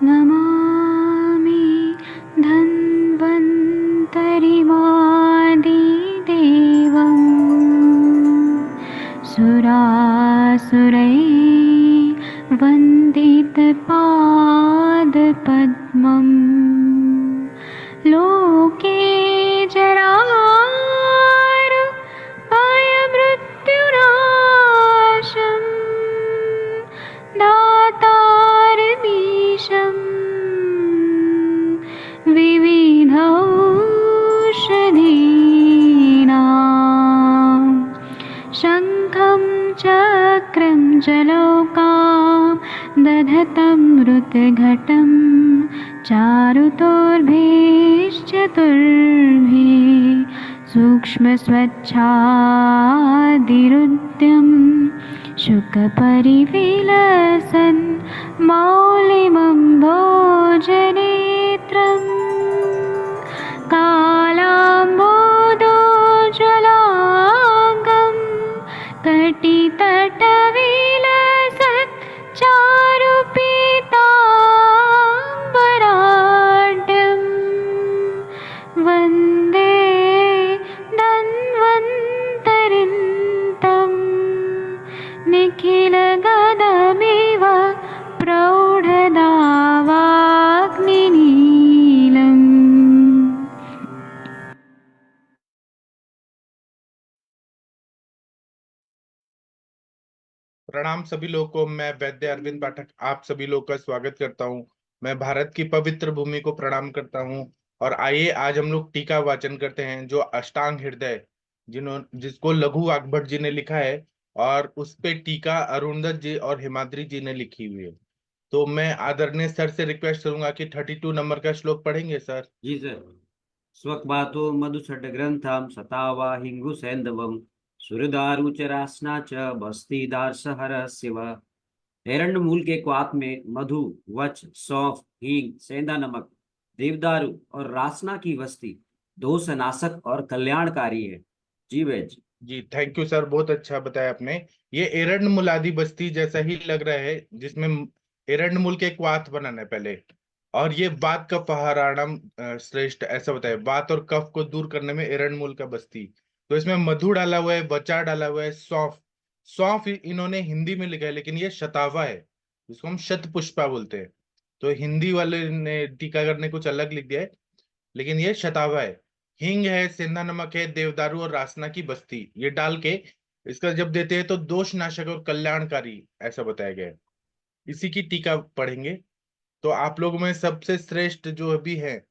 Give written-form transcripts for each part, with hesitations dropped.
नमामि धन्वन्तरिमादिदेवम् सुरासुरैर्वन्दितपादपद्मम् लोके जरामृत्युनाशम् दातारमीशम् विविधौषधीनां शङ्खं चक्रं जलौकां दधतं मृतघटं चारुतोर्भिश्चतुर्भिः सूक्ष्मस्वच्छादिरुद्यं शुकपरिविलसन् मौलिमं भोजनेत्रम् कालाम्बोदोज्ज्वलाङ्गं कटितटविलसत् चारुपीताम्बराढ्यं वन्दे धन्वन्तरिन्तं निखिलगदमिव प्रौढदावाग्निनीलम्। प्रणाम सभी लोगों को। मैं वैद्य अरविंद पाठक आप सभी लोग का स्वागत करता हूं। मैं भारत की पवित्र भूमि को प्रणाम करता हूं। और आइए आज हम लोग टीका वाचन करते हैं जो अष्टांग हृदय जिसको लघु वाग्भट जी ने लिखा है, और उस पे टीका अरुणदत्त जी और हिमाद्री जी ने लिखी हुई है। तो मैं आदरणीय सर से रिक्वेस्ट करूंगा कि 32 नंबर का श्लोक पढ़ेंगे सर। जी सर। स्वक्बातो मधुषड्ग्रन्थां सतावा हिंगु सैंधवम सुरदारुचरासना च बस्तीदार व एरंड मूल के क्वाथ में मधु, वच, सौंफ, हींग, सेंधा नमक, देवदारू और रासना की वस्ती दोषनाशक और कल्याणकारी है। जी वेज। जी थैंक यू सर, बहुत अच्छा बताया आपने। ये एरंड मुलादी बस्ती जैसा ही लग रहा है, जिसमें एरंड मूल के क्वाथ बनाना है पहले। और ये वात का पहाराणम श्रेष्ठ, ऐसा बताया। वात और कफ को दूर करने में एरंड मूल का बस्ती। तो इसमें मधु डाला हुआ है, बचा डाला हुआ है, सौंफ। सौंफ इन्होंने हिंदी में लिखा है, लेकिन ये शतावा है, जिसको हम शत पुष्पा बोलते हैं। तो हिंदी वाले ने टीकाकार ने कुछ अलग लिख दिया है, लेकिन ये शतावा है। हींग है, सेंधा नमक है, देवदारू और रासना की बस्ती, ये डाल के इसका जब देते हैं तो दोष नाशक और कल्याणकारी ऐसा बताया गया है। इसी की टीका पढ़ेंगे। तो आप लोगों में सबसे श्रेष्ठ जो भी है,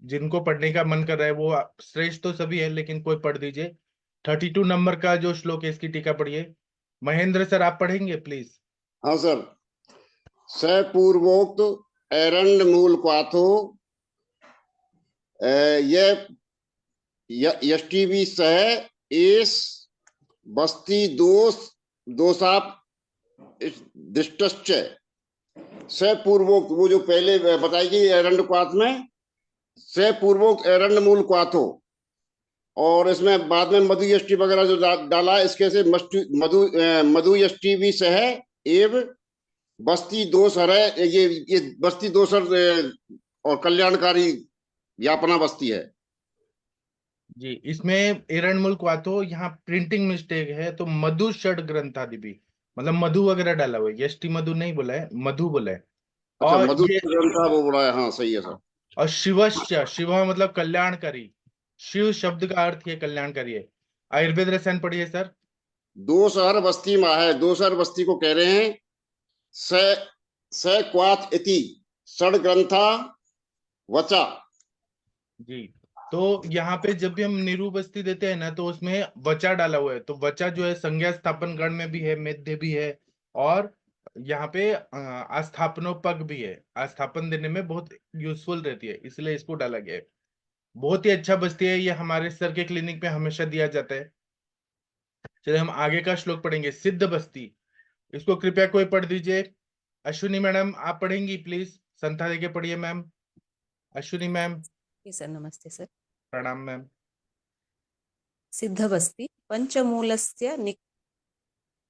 जिनको पढ़ने का मन कर रहा है, वो श्रेष्ठ तो सभी है, लेकिन कोई पढ़ दीजिए। 32 नंबर का जो श्लोक है इसकी टीका पढ़िए। महेंद्र सर आप पढ़ेंगे प्लीज। हाँ सर। स पूर्वोक्त एरंड मूल क्वाथो ये यष्टि सह एस बस्ती दोष दोषाप दृष्टश्च। स पूर्वोक्त वो जो पहले बताई गई एरंड क्वाथ में, स पूर्वोक्त एरंड मूल क्वाथो, और इसमें बाद में मधु यष्टि वगैरह जो डाला, इसके से मधु यष्टि भी सह एव बस्ती दोष हरे, ये बस्ती दोषर और कल्याणकारी यापना बस्ती है। जी इसमें एरंडमुल क्वाथो, यहाँ प्रिंटिंग मिस्टेक है, तो मधु षड ग्रंथादि भी, मतलब मधु वगैरह डाला हुआ है, यष्टि मधु नहीं बोला है, मधु बोला है। अच्छा, और मधु ये ग्रंथ था वो बोला है। हाँ सही है सर। और शिवश्च, शिव मतलब कल्याणकारी। शिव शब्द का अर्थ ये कल्याणकारी है। आयुर्वेद रसायन पढ़िए सर। दोसर बस्ती में है, दोसर बस्ती को कह रहे हैं स स क्वाथ इति षड ग्रंथा वचा। जी तो यहाँ पे जब भी हम निरूबस्ती देते हैं ना, तो उसमें वचा डाला हुआ है। तो वचा जो है संज्ञा स्थापन गण में भी है, मेध्य भी है, और यहाँ पे आस्थापनोपग भी है। आस्थापन देने में बहुत यूजफुल रहती है, इसलिए इसको डाला गया है। बहुत ही अच्छा बस्ती है ये, हमारे सर के क्लिनिक पे हमेशा दिया जाता है। चलिए हम आगे का श्लोक पढ़ेंगे। सिद्ध बस्ती, इसको कृपया कोई पढ़ दीजिए। अश्विनी मैडम आप पढ़ेंगी प्लीज, संथा देके पढ़िए मैम। अश्विनी मैम। सर नमस्ते सर। प्रणाम मैम। सिद्धवस्ति पंचमूलस्य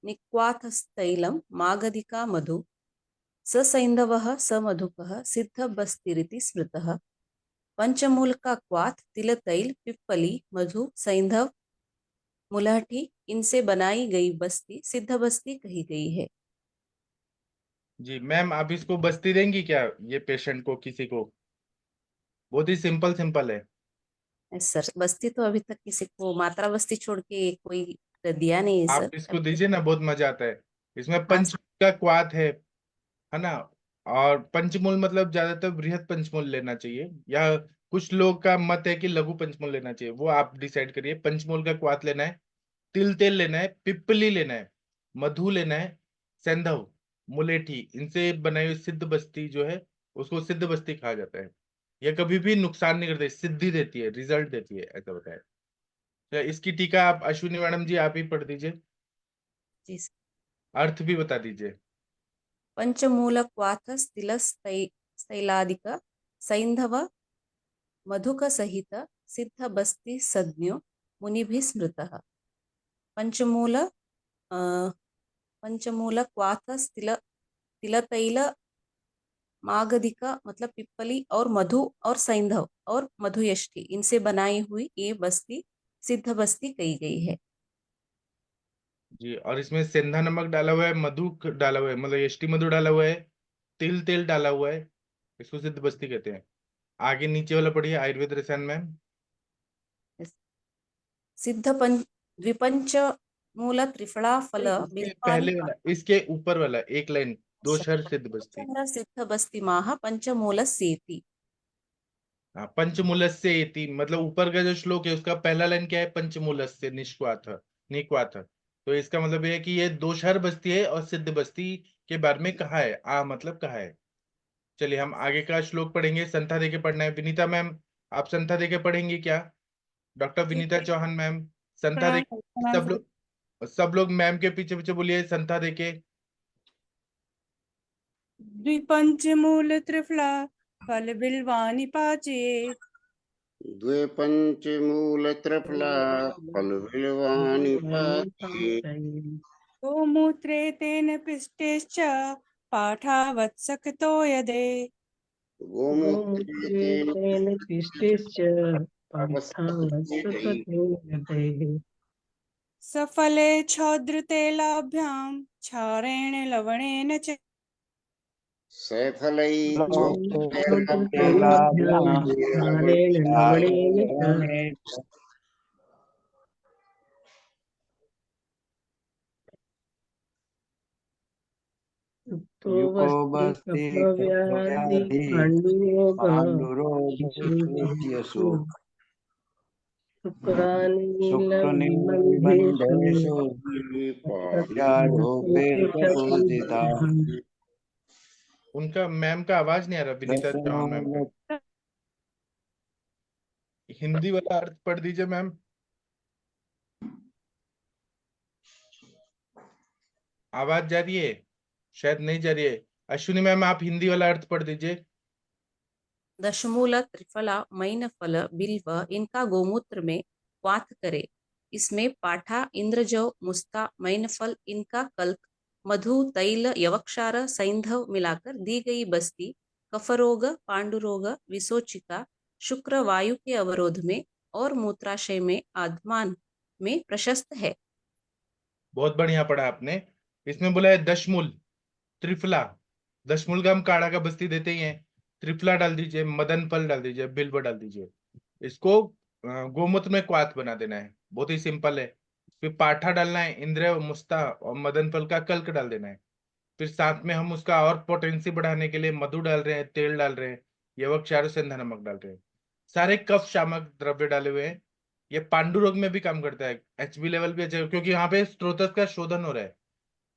निक्वाथस्तैलं मागधिका मधु ससैन्धवः समधुकः सिद्धबस्तिरिति स्मृतः। पंचमूल का क्वाथ, तिल, तैल, पिप्पली, मधु, सैंधव, मुलहठी, इनसे बनाई गई बस्ती सिद्ध बस्ती कही गई है। जी मैम, आप इसको बस्ती देंगी क्या ये पेशेंट को, किसी को? बहुत ही सिंपल सिंपल है। यस सर, बस्ती तो अभी तक किसी को मात्रा बस्ती छोड़ के कोई दिया नहीं है आप सर। इसको दीजिए ना, बहुत मजा आता है। इसमें हाँ पंच का क्वाथ है ना। और पंचमूल मतलब ज्यादातर बृहद पंचमूल लेना चाहिए, या कुछ लोग का मत है कि लघु पंचमूल लेना चाहिए, वो आप डिसाइड करिए। पंचमूल का क्वाथ लेना है, तिल तेल लेना है, पिप्पली लेना है, मधु लेना है, सेंधव, मुलेठी, इनसे बनाई हुई सिद्ध बस्ती जो है उसको सिद्ध बस्ती कहा जाता है। यह कभी भी नुकसान नहीं करती, सिद्धि देती है, रिजल्ट देती है, ऐसा बताया। तो इसकी टीका आप अश्विनी मैडम जी आप ही पढ़ दीजिए, जी सर। अर्थ भी बता दीजिए। पंचमूल क्वाथ तिल स्थैलादिक सैंधव मधुक सहित सिद्ध बस्ती सज्ञो मुनिभिः स्मृतः। पंचमूल पंचमूल क्वाथ तिल तिल तैल मागधिका मतलब पिप्पली और मधु और सैंधव और मधुयष्टि, इनसे बनाई हुई ये बस्ती सिद्ध बस्ती कही गई है। जी, और इसमें सेंधा नमक डाला हुआ है, मधु डाला हुआ है, मतलब यष्टि मधु डाला हुआ है, तिल तेल डाला हुआ है, इसको सिद्ध बस्ती कहते हैं। आगे नीचे वाला पढ़िए, आयुर्वेद रसायन में। सिद्ध द्विपंच मूल त्रिफला फल इसके पहले वाला, इसके ऊपर वाला एक लाइन, दोषहर सिद्ध बस्ती। सिद्ध बस्ती माह पंचमूल सेति। हाँ, पंचमूलस्य इति, मतलब ऊपर का जो श्लोक है उसका पहला लाइन क्या है? पंचमूलस्य निष्क्वाथ, निक्वाथ। तो इसका मतलब ये है कि ये दोषहर बस्ती है और सिद्ध बस्ती के बारे में कहा है, मतलब कहा है। चलिए हम आगे का श्लोक पढ़ेंगे, संथा देके पढ़ना है। विनीता मैम, आप संथा देके पढ़ेंगी क्या? डॉक्टर विनीता चौहान मैम, संथा देके। सब लोग मैम के पीछे पीछे बोलिए, संथा देके। द्विपंचमूल त्रिफला फल बिल्वानि पाचे। द्वे पंचमूल त्रिफला फल बिल्वानि पाचे। गोमूत्रे तेन पिष्टेश्च पाठावत्सकतो यदे। गोमूत्रे तेन पिष्टेश्च पार्थावत्सकतो यदे। सफले छौद्रतेलाभ्यां क्षारेण लवणेन च। सफलै युको बस्ति कफव्याधि पाण्डुरोगेषु शुक्रानिलबन्धेषु पूजिता। उनका मैम का आवाज नहीं आ रहा, विनीता चौहान मैम का। हिंदी वाला अर्थ पढ़ दीजिए मैम। आवाज जा रही है? शायद नहीं जा रही है। अश्विनी मैम, आप हिंदी वाला अर्थ पढ़ दीजिए। दशमूल त्रिफला मैन फल बिल्व इनका गोमूत्र में क्वाथ करे, इसमें पाठा इंद्रजव मुस्ता मैनफल इनका कल्क मधु तैल यवक्षार सैंधव मिलाकर दी गई बस्ती कफरोग पांडुरोग विसोचिका शुक्र वायु के अवरोध में और मूत्राशय में आत्मान में प्रशस्त है। बहुत बढ़िया पढ़ा आपने। इसमें बोला है दशमूल त्रिफला। दशमूल का हम काढ़ा का बस्ती देते ही हैं। त्रिफला डाल दीजिए, मदन फल डाल दीजिए, बिल्व डाल दीजिए। इसको गोमूत्र में क्वाथ बना देना है, बहुत ही सिंपल है। फिर पाठा डालना है, इंद्र मुस्ता और मदन फल का कल्क डाल देना है। फिर साथ में हम उसका और पोटेंसी बढ़ाने के लिए मधु डाल रहे हैं, तेल डाल रहे हैं, यवक्षार सेंधा नमक डाल रहे हैं। सारे कफ शामक द्रव्य डाले हुए हैं। ये पांडु रोग में भी काम करता है, एचबी लेवल भी अच्छा है, क्योंकि यहाँ पे स्त्रोतस का शोधन हो रहा है।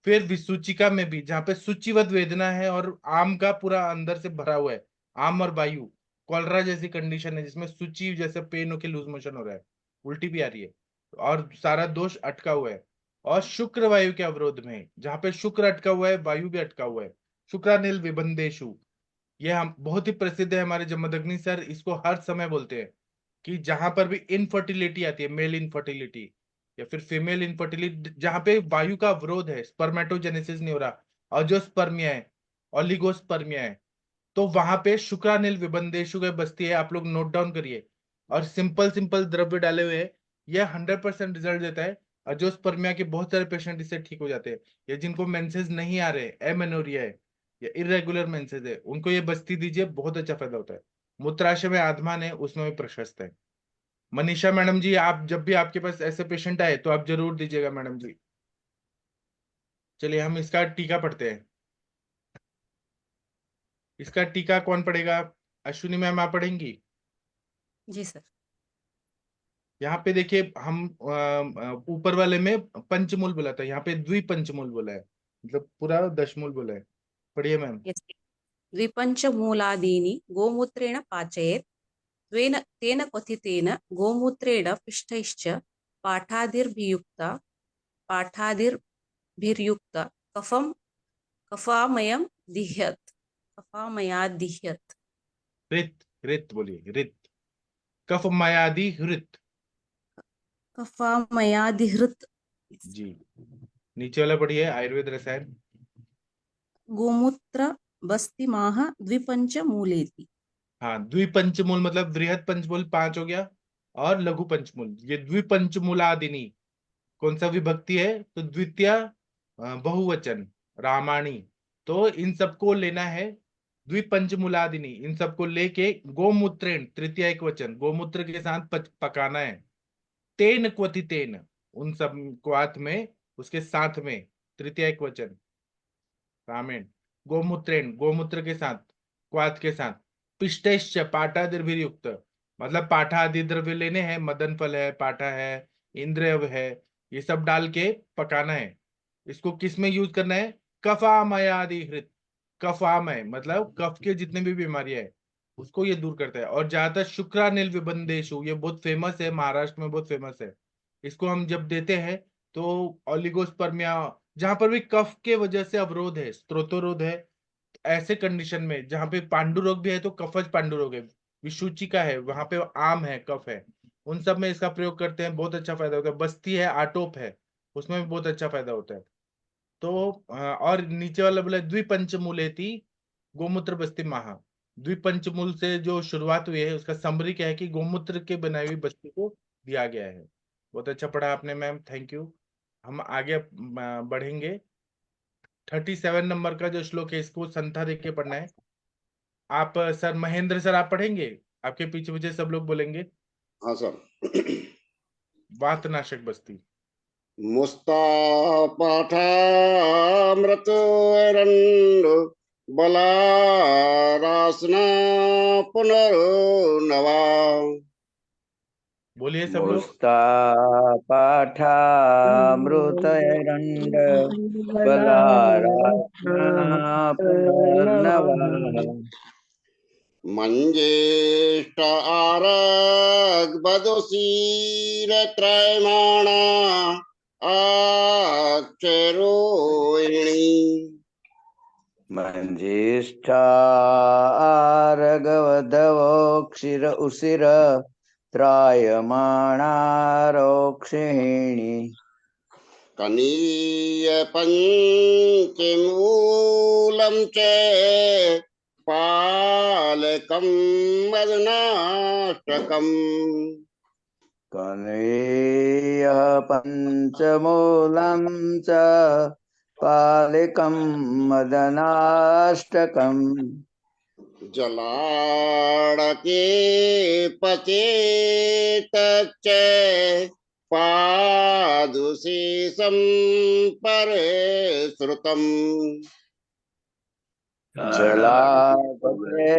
फिर विसूचिका में भी, जहाँ पे सूचिवत वेदना है और आम का पूरा अंदर से भरा हुआ है, आम और वायु, कॉलरा जैसी कंडीशन है जिसमें सूची जैसे पेन होके लूज मोशन हो रहा है, उल्टी भी आ रही है और सारा दोष अटका हुआ है। और शुक्र वायु के अवरोध में, जहाँ पे शुक्र अटका हुआ है, वायु भी अटका हुआ है, शुक्रानिल विबंधेशु। ये हम बहुत ही प्रसिद्ध है, हमारे जमदग्नि सर इसको हर समय बोलते हैं कि जहां पर भी इनफर्टिलिटी आती है, मेल इनफर्टिलिटी या फिर फीमेल इनफर्टिलिटी, जहां पे वायु का अवरोध है, स्पर्मेटोजेनेसिस नहीं हो रहा और जो स्पर्मिया है ओलिगोस्पर्मिया है। तो वहां पे शुक्रानिल विबंदेशु की बस्ती है, आप लोग नोट डाउन करिए। और सिंपल सिंपल द्रव्य डाले हुए हैं, ये 100% रिजल्ट देता है। अजोस्पर्मिया के बहुत सारे पेशेंट इससे ठीक हो जाते हैं। ये जिनको मेंसेस नहीं आ रहे, एमेनोरिया है या इरेगुलर मेंसेस है, उनको ये बस्ती दीजिए, बहुत अच्छा फायदा होता है। मूत्राशय में आधमान है, उसमें भी प्रशस्त है। मनीषा मैडम जी, आप जब भी आपके पास ऐसे पेशेंट आए तो आप जरूर दीजिएगा मैडम जी। चलिए हम इसका टीका पढ़ते हैं। इसका टीका कौन पढ़ेगा? अश्विनी मैम आप पढ़ेंगी? जी सर। यहाँ पे देखिए, हम ऊपर वाले में पंचमूल बोला था, यहाँ पे द्विपंचमूल बोला है, मतलब पूरा दशमूल बोला है। पढ़िए मैम। यस। द्विपञ्चमूलादीनि गोमूत्रेण पाचयेत् तेन क्वथितेन गोमूत्रेण पिष्टैश्च पाठादिर्भियुक्त कफामयं दिह्यत् कफामयाद्दिह्यत्। रित रित बोलिए, रित। कफ मायादि हृत। कफामयादिहृत्। जी। नीचे वाला पढ़िए, आयुर्वेद रसायन। गोमूत्र बस्तिमाह द्विपञ्चमूलेति। हाँ, द्विपंचमूल मतलब बृहद पंचमूल 5 हो गया, और लघु पंचमूल। ये द्विपंचमूलादिनी कौन सा विभक्ति है? तो द्वितीय बहुवचन, रामाणी। तो इन सबको लेना है, द्विपंचमूलादिनी, इन सबको लेके गोमूत्रेण, तृतीय एक वचन, गोमूत्र के साथ पकाना है। तेन क्वथि तेन, उन सब क्वाथ में, उसके साथ में, तृतीय एक वचन, रामेण। गोमूत्रेण, गोमूत्र के साथ, क्वाथ के साथ। पिष्टैश्च, पाठादिर्भिर्युक्त, मतलब पाठा आदि द्रव्य लेने हैं, मदन फल है, पाठा है, इंद्रियव है, ये सब डाल के पकाना है। इसको किस में यूज करना है? कफामयादिहृत। कफामय मतलब कफ के जितने भी बीमारियां है, उसको ये दूर करता है। और ज्यादातर शुक्रानिल विबंदेशु, ये बहुत फेमस है, महाराष्ट्र में बहुत फेमस है। इसको हम जब देते हैं तो ओलिगोस्पर्मिया, जहां पर भी कफ के वजह से अवरोध है, स्त्रोतोरोध है, ऐसे कंडीशन में जहां पे पांडु रोग भी है, तो कफज पांडु रोग है, विसूचिका है, वहां पे आम है, कफ है, उन सब में इसका प्रयोग करते हैं, बहुत अच्छा फायदा होता है। बस्ती है, आटोप है, उसमें भी बहुत अच्छा फायदा होता है। तो और नीचे वाला बोला द्विपंचमूलेति गोमूत्र बस्ती महा। द्विपंचमूल से जो शुरुआत हुई है, उसका समरी क्या है कि गोमूत्र के बनाई हुई बस्ती को दिया गया है। बहुत अच्छा पढ़ा आपने मैम, थैंक यू। हम आगे बढ़ेंगे। 37 नंबर का जो श्लोक है, इसको संथा देख के पढ़ना है। आप सर महेंद्र सर आप पढ़ेंगे? आपके पीछे पीछे सब लोग बोलेंगे। हाँ सर। वातनाशक बस्ती। मुस्तापाठामृतरण्ड बलारासना पुनर्नवा। बोलिए सब लोग। मुस्तापाठामृतरण्ड बलाराधना पुनर्नवाः। मंजेष्ट आरग बदोसीर त्रयमाणा अक्षरोहिणी। मंजिष्ठारगवधवोक्षिर उसिर त्रायमाणारोक्षिणी। कनीय पंचमूलम च पालकम मदनाष्टकम। कनेयः पञ्चमूलं च पालिकं मदनाष्टकम्। जलाड़के पचेत च पादुशेषम परिश्रुतम। जलापते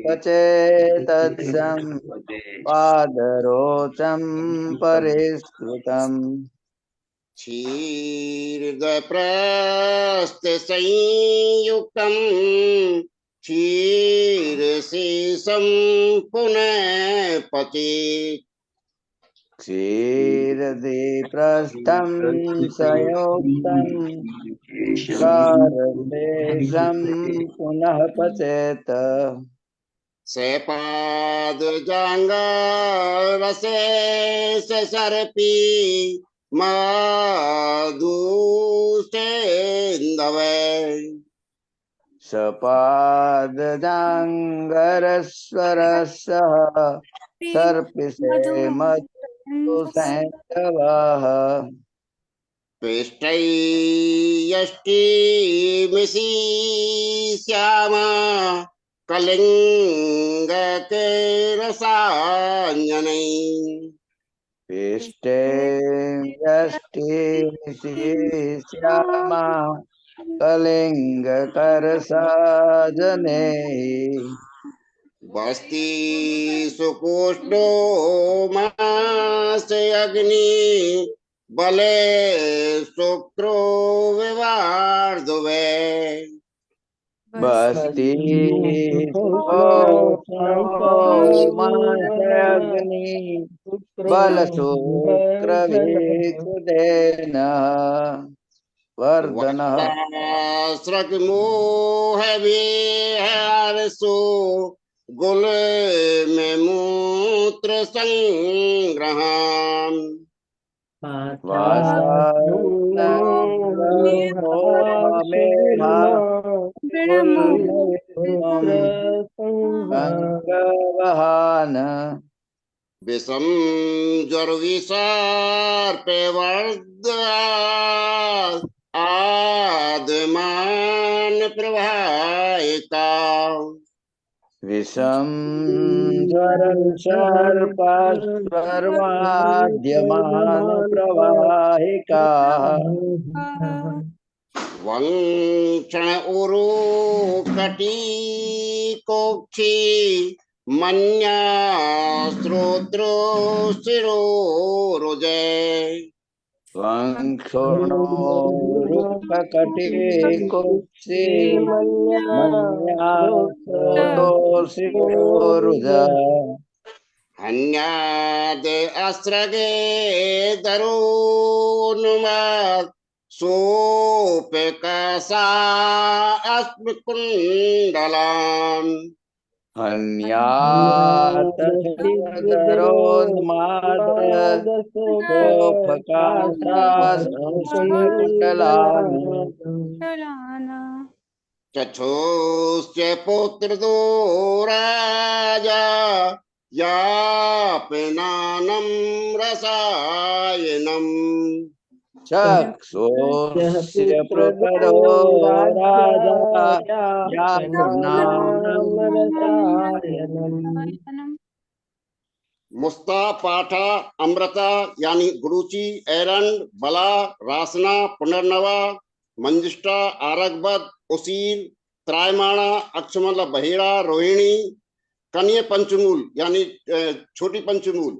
पचेतत्सं पादरोचं परिष्कृतम्। क्षीरदप्रस्थ संयुक्तम क्षीरशेषम पुनः पचेत। क्षीरदीप्रस्थं संयुक्तं क्षारशेषं पुनः पचेत। सपादजांगारशेष सर्पी माधुसेन्दवे। सपादजाङ्गरस्वरसः सर्पिसे मधुसैन्धवः पृष्ठैयष्टिमिषि श्यामा कलिङ्गकेरसाञ्जनै पिष्टे यष्टिमिषि श्यामा कलिङ्गकरसाजनैः बस्ती सुकोष्ठो मासे अग्नि बले शुक्रो विवार्धुवे बस्ती मासग्नि बलशुक्रवीकुदेन वर्धनः मोह विहारसु गुल में मूत्र संग्रहम गंगवहान विषम ज्वर विषार्प वर्द आदमान प्रवाहिका विषम सर्पाद्यमान प्रवाहिका वंक्षण उरु कटी कोक्षी मन्या श्रोत्रो शिरोरुजय वंक्षोणोरुपकटे कुक्षि मन्यारोरुज हन्याद अस्रगे दरोनुमाद सोपकासा अस्मकुंडलाम चक्षुश्च पुत्रदो राजा यापनानं रसायनम् चक्षुस्य प्रकटो राजा मुस्ता पाठा अमृता यानी गुरुचि एरंड बला रासना पुनर्नवा मंजिष्टा आरगबद उसीर त्रायमाणा अक्षमल बहेड़ा रोहिणी कन्या पंचमूल यानी छोटी पंचमूल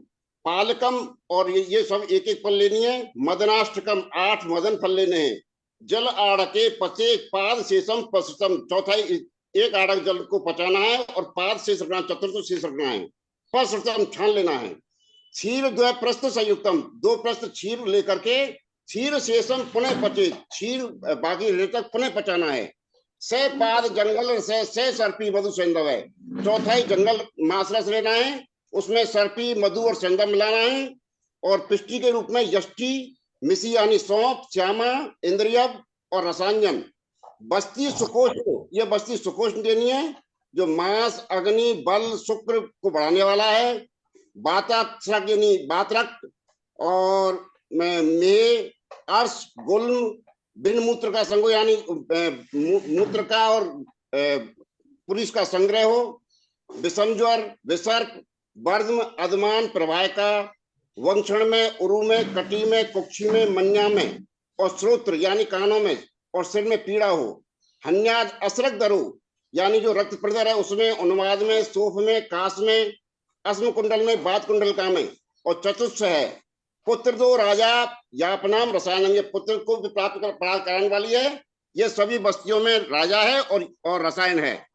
पालकम और ये सब एक एक फल लेनी है। मदनाष्टकम 8 मदन फल लेने हैं। जल आड़के पचे पाद शेषम पशुतम चौथाई एक आड़क जल को पचाना है और पाद शेष रखना चतुर्थ शेष रखना है। पशुतम छान लेना है। क्षीर द्वय प्रस्थ संयुक्तम 2 प्रस्थ क्षीर लेकर के क्षीर शेषम पुनः पचे क्षीर बाकी तक पुनः पचाना है। से पाद जंगल से सर्पी मधु सेंधव है। चौथाई जंगल मांस रस लेना है, उसमें सर्पी मधु और सेंधव मिलाना है और पिष्टी के रूप में यष्टि मिसी यानी सौंप श्यामा इंद्रियव और रसांजन। बस्ती सुकोष्ठ ये बस्ती सुकोष्ठ देनी है जो मांस अग्नि बल शुक्र को बढ़ाने वाला है। बाताक्षरक यानी बात्रक और में अर्श गुल्म बिन मूत्र का संग यानी मूत्र का और पुरुष का संग्रह हो। विषमज्वर विसर्प वर्धम अदमान प्रवाह का वंक्षण में उरु में कटी में कुक्षी में मन्या में और श्रोत्र यानी कानों में और सिर में पीड़ा हो। हन्याद असरक दरो यानी जो रक्त प्रदर है उसमें उन्माद में सोफ में काश में अस्म कुंडल में बात कुंडलका में और चतुर्थ है। पुत्र दो राजा यापनाम रसायन ये पुत्र को भी प्राप्त कराने वाली है। ये सभी बस्तियों में राजा है और रसायन है।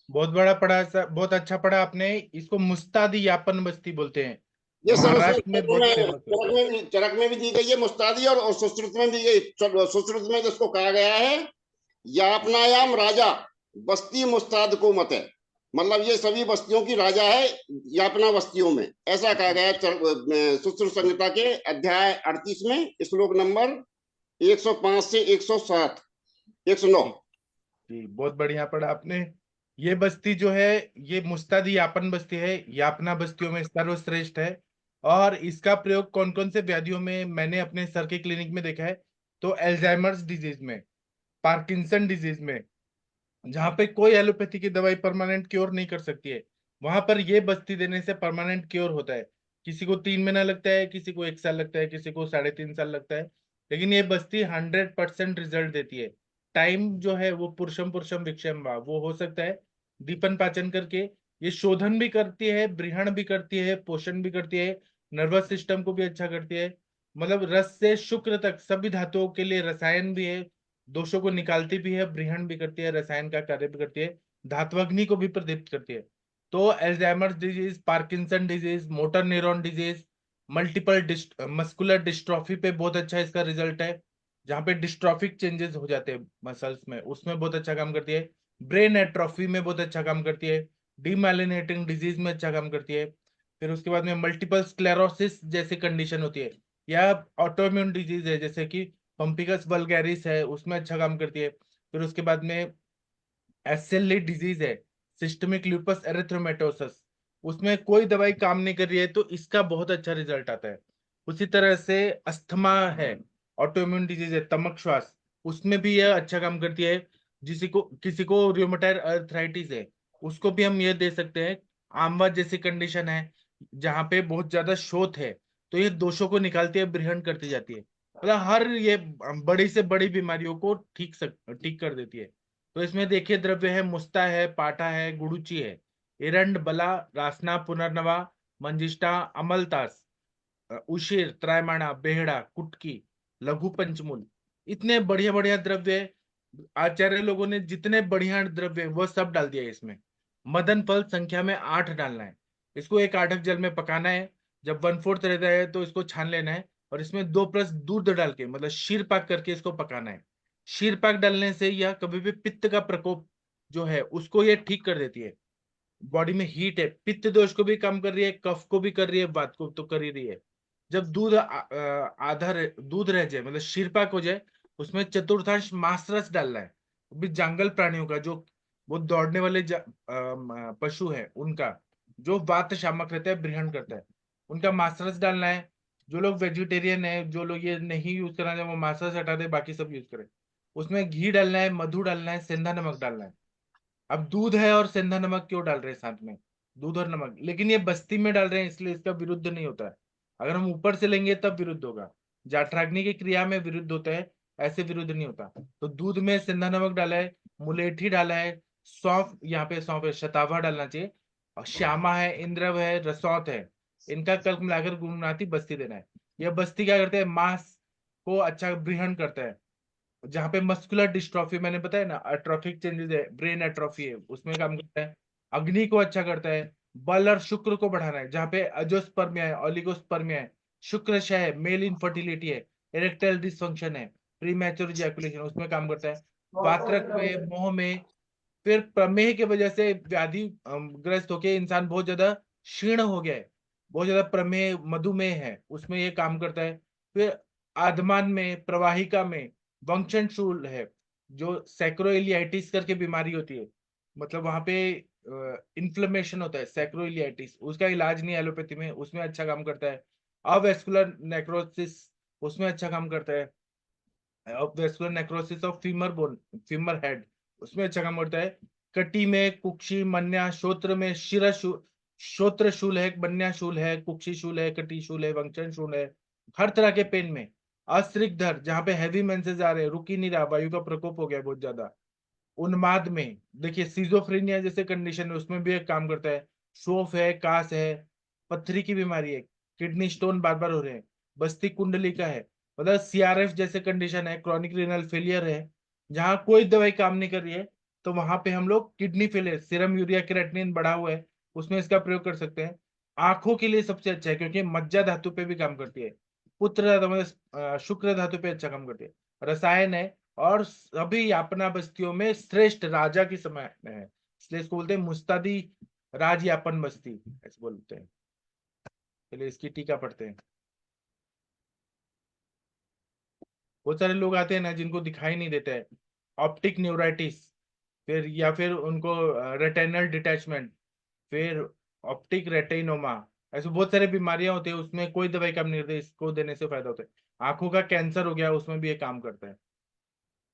बहुत बड़ा पढ़ा सर, बहुत अच्छा पढ़ा आपने। इसको मुस्तादी यापन बस्ती बोलते हैं। ये महाराष्ट्र में बहुत फेमस है। चरक में भी दी गई है मुस्तादी और सुश्रुत में दी गई। सुश्रुत में जिसको कहा गया है यापनायाम राजा बस्ती मुस्ताद को मत है, मतलब ये सभी बस्तियों की राजा है यापना बस्तियों में, ऐसा कहा गया है सुश्रुत संहिता के अध्याय 38 में श्लोक नंबर 105 से 107 109। जी बहुत बढ़िया पढ़ा आपने। ये बस्ती जो है, ये मुस्तादी यापन बस्ती है, यापना बस्तियों में सर्वश्रेष्ठ है। और इसका प्रयोग कौन कौन से व्याधियों में मैंने अपने सर के क्लिनिक में देखा है, तो एल्जाइमर्स डिजीज में, पार्किंसन डिजीज में, जहाँ पे कोई एलोपैथी की दवाई परमानेंट क्योर नहीं कर सकती है, वहां पर ये बस्ती देने से परमानेंट क्योर होता है। किसी को 3 महीना लगता है, किसी को 1 साल लगता है, किसी को 3.5 साल लगता है, लेकिन ये बस्ती 100% रिजल्ट देती है। टाइम जो है वो पुरुषम पुरुषम विक्षम वा, वो हो सकता है दीपन पाचन करके। ये शोधन भी करती है, ब्रीहण भी करती है, पोषण भी करती है, नर्वस सिस्टम को भी अच्छा करती है। मतलब रस से शुक्र तक सभी धातुओं के लिए रसायन भी है, दोषों को निकालती भी है, ब्रीहण भी करती है, रसायन का कार्य भी करती है, धात्वग्नि को भी प्रदीप्त करती है। तो Alzheimer's disease, Parkinson disease, motor neuron disease, multiple muscular dystrophy पे बहुत अच्छा इसका रिजल्ट है, जहाँ पे डिस्ट्रॉफिक चेंजेस हो जाते हैं मसल्स में, उसमें बहुत अच्छा काम करती है। ब्रेन एट्रोफी में बहुत अच्छा काम करती है, डीमाइलिनेटिंग डिजीज में अच्छा काम करती है। फिर उसके बाद में मल्टीपल स्क्लेरोसिस जैसी कंडीशन होती है, या ऑटोइम्यून डिजीज है जैसे कि पंपिकस वल्गैरिस है, उसमें अच्छा काम करती है। फिर उसके बाद में एसएलई डिजीज है, सिस्टमिक लूपस एरिथ्रोमेटोसस, उसमें कोई दवाई काम नहीं कर रही है, तो इसका बहुत अच्छा रिजल्ट आता है। उसी तरह से अस्थमा है, ऑटोइम्यून डिजीज है, तमक श्वास, उसमें भी यह अच्छा काम करती है। किसी को रूमेटॉइड अर्थराइटिस है, उसको भी हम ये दे सकते हैं। आमवा जैसी कंडीशन है जहाँ पे बहुत ज्यादा शोथ है, तो ये दोषों को निकालती है, ब्रीहण करती जाती है, मतलब हर ये बड़ी से बड़ी बीमारियों को ठीक कर देती है। तो इसमें देखिए द्रव्य है, मुस्ता है, पाठा है, गुड़ुची है, एरंड, बला, रासना, पुनर्नवा, मंजिष्ठा, अमलतास, उशीर, त्रैमाणा, बेहड़ा, कुटकी, लघु पंचमूल, इतने बढ़िया बढ़िया द्रव्य है। आचार्य लोगों ने जितने बढ़िया द्रव्य है, वो सब डाल दिया है इसमें। मदन फल संख्या में 8 डालना है, इसको 1 आढक जल में पकाना है। जब 1/4 रहता है तो इसको छान लेना है, और इसमें 2 प्लस दूध डाल के, मतलब शीर पाक करके इसको पकाना है। शीर पाक डालने से यह कभी भी पित्त का प्रकोप जो है उसको ये ठीक कर देती है। बॉडी में हीट है, पित्त दोष को भी कम कर रही है, कफ को भी कर रही है, बात को तो कर ही रही है। जब दूध रह जाए, मतलब शीरपाक हो जाए, उसमें चतुर्थांश मांसरस डालना है। भी जंगल प्राणियों का, जो वो दौड़ने वाले पशु है उनका, जो वात शामक रहता है, ब्रीहण करता है, उनका मांसरस डालना है। जो लोग वेजिटेरियन है, जो लोग ये नहीं यूज करना चाहे, वो मांसरस हटा दे, बाकी सब यूज करें। उसमें घी डालना है, मधु डालना है, सेंधा नमक डालना है। अब दूध है और सेंधा नमक क्यों डाल रहे हैं साथ में, दूध और नमक, लेकिन ये बस्ती में डाल रहे हैं इसलिए इसका विरुद्ध नहीं होता है। अगर हम ऊपर से लेंगे तब विरुद्ध होगा, जाठराग्नि की क्रिया में विरुद्ध होता है, ऐसे विरुद्ध नहीं होता। तो दूध में सेंधा नमक डाला है, मुलेठी डाला है, सौंफ, यहाँ पे सौंफ है, शतावा डालना चाहिए, और श्यामा है, इंद्रव है, रसौत है, इनका कल्प मिलाकर गुणनाती बस्ती देना है। यह बस्ती क्या करते हैं, मांस को अच्छा ब्रीहण करता है। जहाँ पे मस्कुलर डिस्ट्रॉफी मैंने बताया ना, एट्रोफिक चेंजेस है, ब्रेन एट्रोफी है, उसमें काम करता है। अग्नि को अच्छा करता है, बल और शुक्र को बढ़ाना है, जहाँ पे अजोस्पर्मिया है, ओलिगोस्पर्मिया है, शुक्र है, मेल इनफर्टिलिटी है, इरेक्टाइल डिसफंक्शन है, प्रीमैच्योर इजैकुलेशन, उसमें काम करता है। वात्रक में, मोह में, फिर प्रमेह की वजह से व्याधि ग्रस्त होके इंसान बहुत ज्यादा क्षीण हो गया है, बहुत ज्यादा प्रमेह मधुमेह है, उसमें ये काम करता है। फिर आदमान में, प्रवाहिका में, वंक्षण शूल है, जो सैक्रोइलियाइटिस करके बीमारी होती है, मतलब वहां पे इन्फ्लेमेशन होता है, सैक्रोइलियाइटिस, उसका इलाज नहीं एलोपैथी में, उसमें अच्छा काम करता है। अवेस्कुलर नेक्रोसिस, उसमें अच्छा काम करता है। Vascular necrosis of femur bone, femur head, उसमें अच्छा काम करता है। कटी में, कुक्षी, मन्या, श्रोत्र में, श्रोत्र शूल है, बन्या शूल है, कुक्षी शूल है, कटी शूल है, वंक्षण शूल है, हर तरह के पेन में। अस्त्रिकधर, जहाँ पे हैवी मेंसेस आ रहे हैं, रुकी नहीं रहा, वायु का प्रकोप हो गया बहुत ज्यादा। उन्माद में देखिए, सीजोफ्रेनिया जैसे कंडीशन है, उसमें भी एक काम करता है। शोफ है, कास है, पथरी की बीमारी है, किडनी स्टोन बार बार हो रहे हैं, बस्ती कुंडली का है, मतलब सीआरएफ जैसे कंडीशन है, क्रॉनिक रीनल फेलियर है, जहाँ कोई दवाई काम नहीं कर रही है, तो वहां पे हम लोग kidney failure, serum urea creatinine बढ़ा हुआ है, उसमें इसका प्रयोग कर सकते हैं। आंखों के लिए सबसे अच्छा है, क्योंकि मज्जा धातु पे भी काम करती है, पुत्र धातु मतलब शुक्र धातु पे अच्छा काम करती है, रसायन है, और सभी यापना बस्तियों में श्रेष्ठ राजा की समय में है, इसलिए इसको बोलते हैं मुस्तादी राज यापन बस्ती, ऐसे बोलते हैं। चलिए इसकी टीका पढ़ते हैं। बहुत सारे लोग आते हैं ना जिनको दिखाई नहीं देता है, ऑप्टिक न्यूराइटिस, फिर या फिर उनको रेटिनल डिटैचमेंट, फिर ऑप्टिक रेटिनोमा, ऐसे बहुत सारी बीमारियां होती है, उसमें कोई दवाई का निर्देश इसको देने से फायदा होता है। आंखों का कैंसर हो गया, उसमें भी ये काम करता है।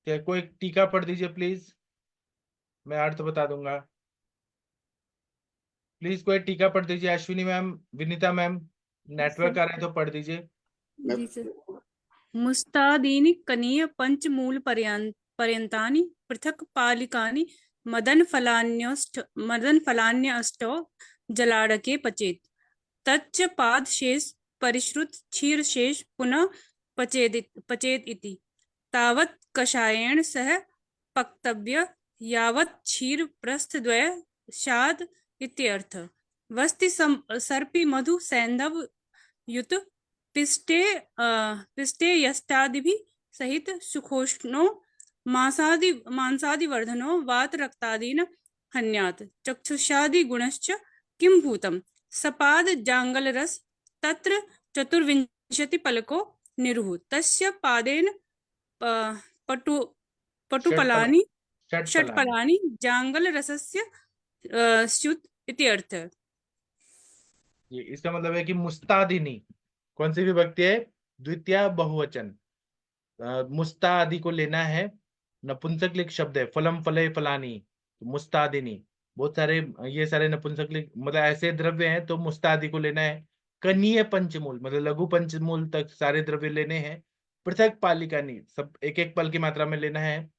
क्या कोई टीका पढ़ दीजिए प्लीज, मैं अर्थ बता दूंगा। प्लीज कोई टीका पढ़ दीजिए, Ashwini ma'am, Vinita ma'am, network आ रहा है तो पढ़ दीजिए। जी सर। मुस्तादीनि कनीय पंचमूल पर्यन्तानि पृथक पालिकानि मदन फलान्यष्टौ जलाड़के पचेत तच्च पादशेष परिश्रुत क्षीरशेष पुनः पचेत इति तावत् कषायेण सह पक्तव्य यावत् क्षीर प्रस्थद्वय शाद इत्यर्थ। वस्ति सर्पी मधु सैंधव युत पिष्टे यष्टादिभिः सहित सुखोष्णो मांसादिवर्धनो वात रक्तादीन हन्यात् चक्षुषादि गुणश्च किं भूतं सपाद जांगल रस तत्र चतुर्विंशति पलको निरुः तस्य पादेन पटुपलानि षट्पलानि जांगल रसस्य स्युत इति अर्थ। ये इसका मतलब है कि मुस्तादिनी कौन सी विभक्ति है? द्वितीय बहुवचन। मुस्तादि को लेना है, नपुंसकलिंग शब्द है, फलम फले फलानी, तो मुस्तादिनी। बहुत सारे ये सारे नपुंसकलिंग मतलब ऐसे द्रव्य हैं, तो मुस्तादि को लेना है। कनीय पंचमूल मतलब लघु पंचमूल तक सारे द्रव्य लेने हैं। पृथक पालिकानी सब एक एक पल की मात्रा में लेना है।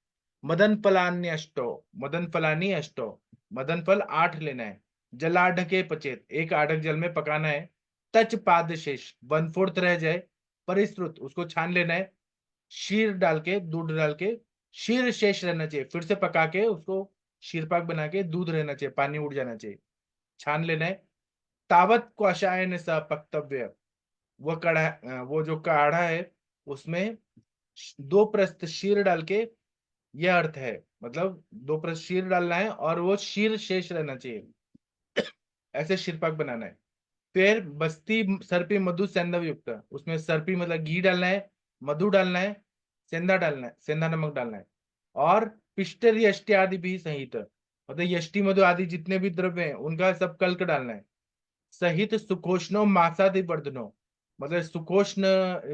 मदन फलान्य अष्टो, मदन फलानी अष्टो, मदन फल 8 लेना है। जलाढ़के पचेत, एक आढ़क जल में पकाना है। तच पाद शेष 1/4 रह जाए, परिश्रुत उसको छान लेना है। शीर डाल के, दूध डाल के, शीर शेष रहना चाहिए, फिर से पका के उसको शीरपाक बना के दूध रहना चाहिए, पानी उड़ जाना चाहिए, छान लेना है। तावत क्वशायन स पक्तव्य, वो कढ़ा वो जो काढ़ा है उसमें 2 प्रस्त शीर डाल के, यह अर्थ है, मतलब 2 प्रस्त शीर डालना है और वो शीर शेष रहना चाहिए, ऐसे शीरपाक बनाना है। फिर बस्ती सर्पी मधु सेंधा युक्त, उसमें सर्पी मतलब घी डालना है, मधु डालना है, सेंधा डालना है, सेंधा नमक डालना है। और पिष्टर यष्टि आदि भी सहित, मतलब यष्टि मधु आदि जितने भी द्रव्य हैं उनका सब कल्क डालना है। सहित सुकोष्णो मासादि वर्धनो, मतलब सुकोष्ण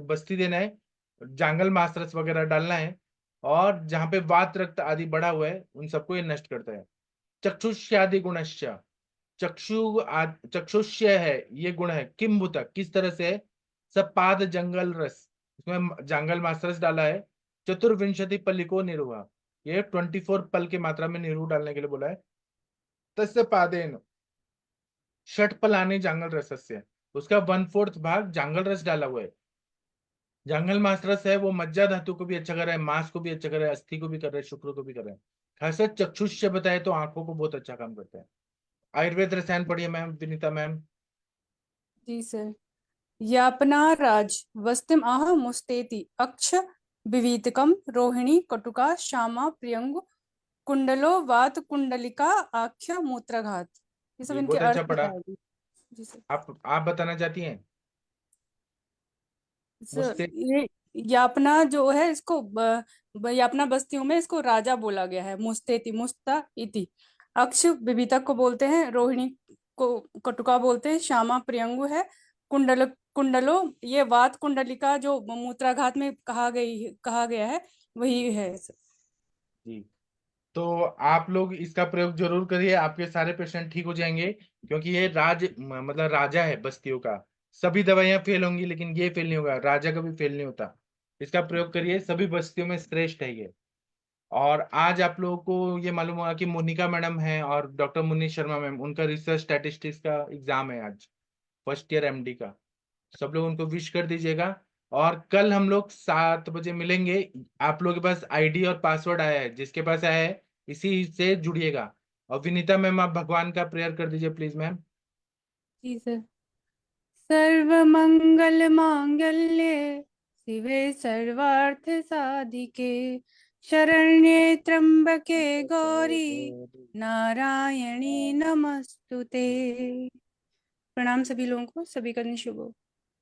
बस्ती देना है, जांगल मासरस वगैरह डालना है। और जहां पे वात रक्त आदि बढ़ा हुआ है उन सबको ये नष्ट करता है। चक्षुष्यादि गुणश्च, चक्षुष्य है ये गुण है, किम भूता किस तरह से है? सपाद जंगल रस, उसमें जंगल मास रस डाला है। चतुर्विंशति पलिको निरुआ, ये 24 पल की मात्रा में निरु डालने के लिए बोला है। तस्य पादेन षटपलानी जांगल रसस्य, उसका 1/4 भाग जांगल रस डाला हुआ है। जांगल मास रस है वो मज्जा धातु को भी अच्छा कर रहा है, मांस को भी अच्छा कर रहा है, अस्थि को भी कर रहा है, शुक्र को भी कर रहा है। खासकर चक्षुष्य बताए तो आंखों को बहुत अच्छा काम करता है। आयुर्वेद रसायन पढ़िए मैम, विनीता मैम। जी सर। यापना राज वस्तिम आह मुस्तेति अक्ष विवीतकम रोहिणी कटुका श्यामा प्रियंगु कुंडलो वात कुंडलिका आख्य मूत्रघात। ये सब जी इनके बहुत अच्छा अर्थ पढ़ा। बताएगी। जी सर। आप बताना चाहती हैं? सर मुझसे ये यापना जो है इसको यापना बस्तियों में इसको राजा बोला गया है। मुस्तेति मुस्ता इति। अक्ष विवितक को बोलते हैं, रोहिणी को कटुका बोलते हैं, श्यामा प्रियंगु है, कुंडलो ये वात कुंडलिका जो मूत्राघात में कहा गया है वही है। जी, तो आप लोग इसका प्रयोग जरूर करिए, आपके सारे पेशेंट ठीक हो जाएंगे। क्योंकि ये मतलब राजा है बस्तियों का। सभी दवाइयां फेल होंगी लेकिन ये फेल नहीं होगा, राजा कभी फेल नहीं होता। इसका प्रयोग करिए, सभी बस्तियों में श्रेष्ठ है ये। और आज आप लोगों को ये मालूम हुआ कि मोनिका मैडम है और डॉक्टर मुन्नी शर्मा मैम, उनका रिसर्च स्टैटिस्टिक्स का एग्जाम है आज, फर्स्ट ईयर एमडी का। सब लोग उनको विश कर दीजिएगा। और कल हम लोग 7 बजे मिलेंगे। आप लोगों के पास आईडी और पासवर्ड आया है, जिसके पास आया है इसी से जुड़िएगा। और विनीता मैम आप भगवान का प्रेयर कर दीजिए प्लीज मैम। जी सर। सर्वमंगल मांगल्ये शिवे सर्वार्थ साधिके शरण्ये त्र्यंबके गौरी नारायणी नमस्तुते। प्रणाम सभी लोगों को, सभी का दिन शुभ हो।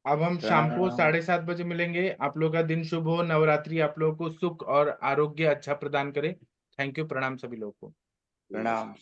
अब हम शाम को 7:30 बजे मिलेंगे। आप लोगों का दिन शुभ हो, नवरात्रि आप लोगों को सुख और आरोग्य अच्छा प्रदान करे। थैंक यू, प्रणाम सभी लोगों को। प्रणाम।